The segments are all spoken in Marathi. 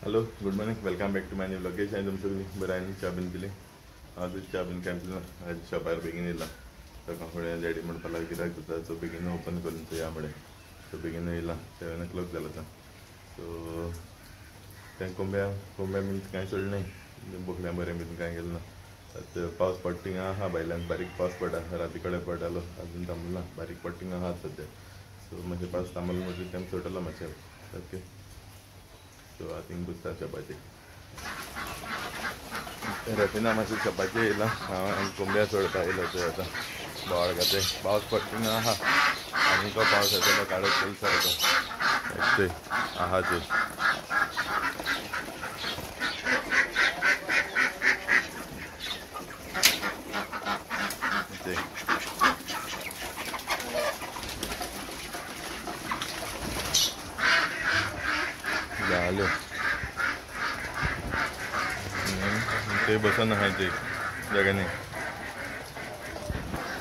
Hello good morning welcome back to my new vlog आणि तुमचं तुम्ही बरं आहे च्या बीन पिली आज च्या बीन कॅन्सल ना आज शॉपार बेगीन येयला सकाळ फुडें डॅडी म्हणपाक कित्याक जाता सो बेगीन ओपन करून या फुडें सो बेगीन येयला 7 o'clock जाला आतां सो तें कोंब्या बीन कांय सोडलें न्ही बोकड्यां बरें बीन कांय केलें ना आतां पावस पडटा थिंगा आहा भायल्यान बारीक पावस पडटा राती कडेन पडटालो आजून थांबलो ना बारीक पडटा थिंगा आहा सद्या सो मातशें पावस थांबलो म्हणजे तें सोडटलो मातशें ओके सो आय थिंक बुसता चपाती रफिना मातशें चपाती येयला हांव कोंब्या सोडपा येयलो थंय आतां बोवाळ घाते पावस पडटा थिंगा आहा आनी तो पावस येतलो काळोख फूल सारको थंय आहा थंय थंय जालें ते बसून आहाय ते जगांनी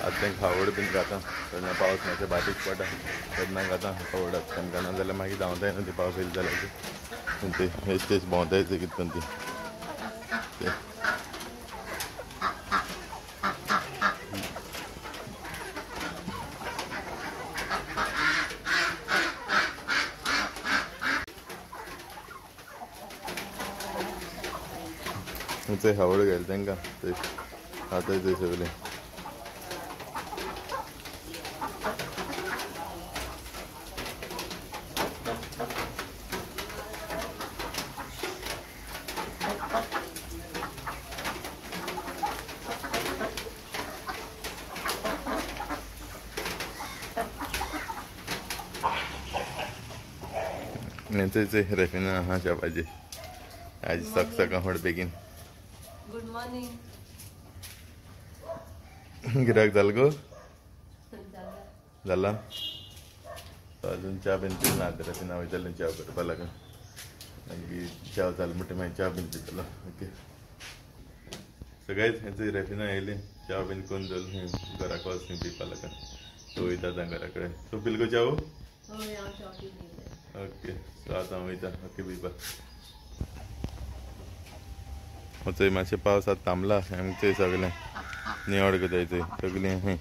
आतां तें खावड बीन खाता तेन्ना पावस मातशें बारीक पडटा तेन्ना खाता खावडात तेमकां ना जाल्यार मागीर धांवताय न्हू ती पावस येयली जाल्यार ते हेच तेच भोंवताय ते कितें करून ते ते खावड घायल तेंकां ते खाताय ते सगळे ते रेफिना आहा शाबाजी आज सकाळ फुडें बेगीन गुड मॉर्निंग गिरायक जालें गो जाला अजून च्या बीन पिली ना रेफिना वयतालें च्या करपा लागून मागीर च्या जालें म्हणटा मागीर च्या बीन पितलो ओके सगळेच हेंच रेफिना येयली च्या बीन करून दवरली घराक वचून पिवपा लागून सो वयता आतां घरा कडेन तूं पिल गो च्या ओके सो आतां वयता ओके पिवपाक थंय मातशें पावस आतां थांबला आमचें सगळें निवड करताय थंय सगळीं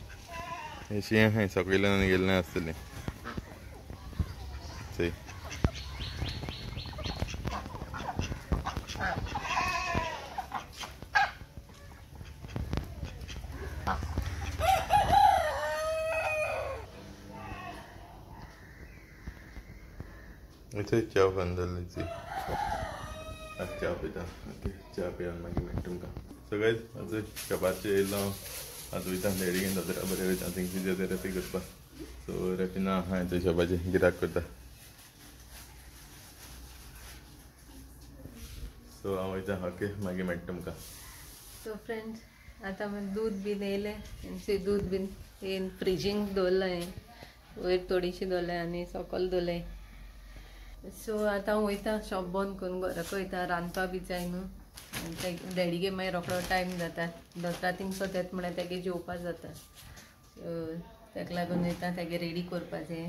अशीं आहाय सकयल्यान गेल्लें आसतलीं थंय थंय च्या खावन दवरली आज च्या पिता ओके च्या पिवन मागीर मेळटा तुमकां सगळेच आतां शॉपाचेर येयलो आतां वयता डॅडीगेन दोतोरा बरें वयता थिंग फिजिओथेरपी करपाक सो रेफिना आहा थंय शॉपाचेर गिरायक करता सो हांव वयता ओके मागीर मेळटा तुमकां सो फ्रेंड्स आतां दूद बीन येयलें दूद बीन येवन फ्रिजींग दवरलें वयर थोडीशी दवरलें आनी सकयल दवरलें सो आतां हांव वयता शॉप बंद करून घराक वयता रांदपा बी जाय न्हू डॅडीगे मागीर रोखडो टायम जाता दोतोरा थिंगसो तेत म्हळ्यार तेगे जेवपा जाता सो तेका लागून वयता तेगे रेडी करपा जाय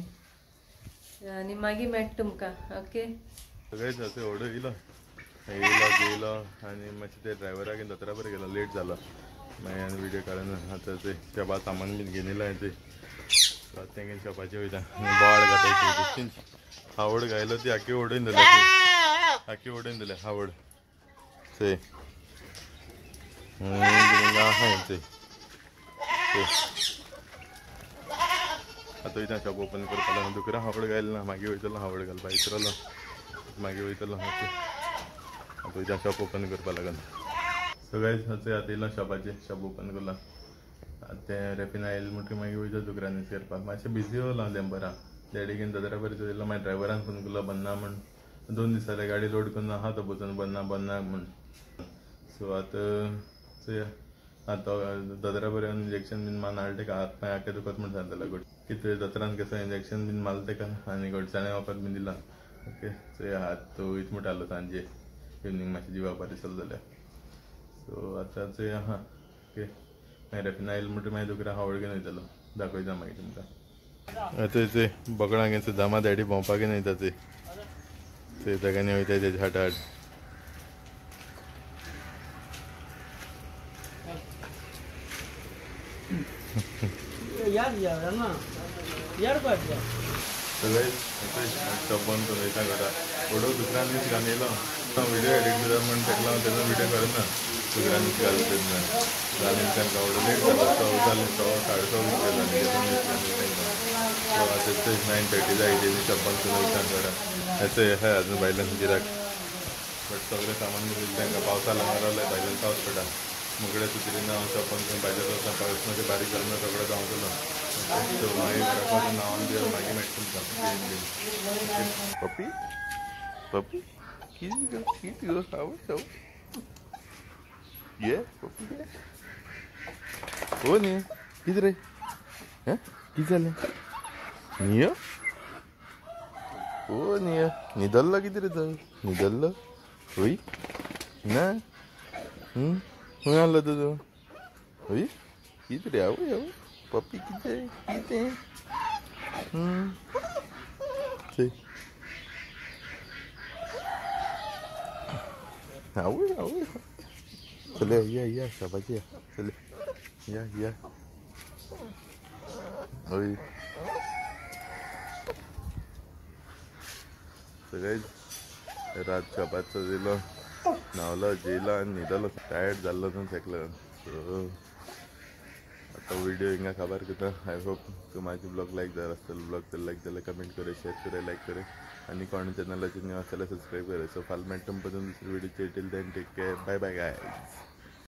आनी मागीर मेळटा तुमकां ओके सगळेच अशें ऑर्डर येयलो आनी मातशें ते ड्रायव्हराक दोतोरा बरें गेलो लेट जालो मागीर हांवें विडियो काडून आतां ते शॉपा सामान बीन घेवन येयला ते तेंगे शॉपाचेर वयता बोवाळ घाताय हावड घायलो ती आख्खी ओडून दिले हावड थंय आहा थंय आतां वयता शॉप ओपन करपा लागून दुकरां हावड घायलो ना मागीर वयतलो हावड घालपा विसरलो मागीर वयतलो ओके आतां वयता शॉप ओपन करपा लागून सगळेच आतां येयलो शॉपाचेर शॉप ओपन करला तें रेफिना येयलें म्हणटकीर मागीर वयता दुकरांनी करपाक मातशें बिजी उरलो हांव दनपारां डॅडीगेन दोतोरा बरें येयलो मागीर ड्रायव्हरान फोन केलो बंद ना म्हण 2 दीस जाले गाडी लोड करून आहा तो बसून बंद ना म्हण सो आतां दोतोरा बरें इंजेक्शन बीन मारून हाडलें तेका हात पांय आख्खे दुखत म्हण सांगतालो गोड कितें दोतोरान कसो इंजेक्शन बीन मारलें तेका आनी घोडसाणें वखद बीन दिलां ओके सो हात तो वयत म्हणटालो सांजे इवनिंग मातशें जिवाक बरें दिसलें जाल्यार सो आतां चोय आहा ओके मागीर रेफिना येयलो म्हणटकीर मागीर दुकरां हावड घेवन वयतलो दाखयता मागीर तुमकां ते बोकडांक जामा डॅडी भोंवपाक घेवन वयता ते सगळ्यांनी वयताय तेजे हाट सगळे चपन तुम्ही घरा फोटो दुसऱ्यांनीच घालेलो व्हिडिओ एडिट केला म्हणून टाकला त्याचा व्हिडिओ करत ना दुसऱ्यांनीच घालतात ना घालून त्यांना आवडलं लेट झालं 100 झाले 100 साडेसहा झाले 9:30 चप्पन तुम्ही घरा ह्याचं हे अजून बायलांचं गिराक बट सगळे सामान घेऊन त्यांना पावसाला मारवलं आहे बायलांचा पाऊस पडा मुगड्या सुतिरीनं चप्पन तुम्ही पाहिजे पाऊसमध्ये बारीक करणं सगळं जाऊन नावानं दिलं मागे माहिती पप्पी पप्पी किती आवड ये पप्पी हो नाही किती रे हां किती झालं निय हो निय निदलला किती रे तर निदललं होई ना होय आलं तुझं होई किती रे आव याव पप्पी किती ते आव चले या शाबाशी या चले या होय सगळे रात शाबाचं दिलं नावलं जेला आणि निघालं टायर्ड झालं तर फेकलं आता व्हिडिओ हिंगा खबर किती आय होप तू माझी ब्लॉग लाईक झाला असेल ब्लॉग तर लाईक झालं कमेंट करे शेअर करे लाईक करे आणि कोण चॅनलला न्यू असेल सबस्क्राईब करे सो फाल मेंटम पर्यंत दुसरी video till then take care bye bye guys.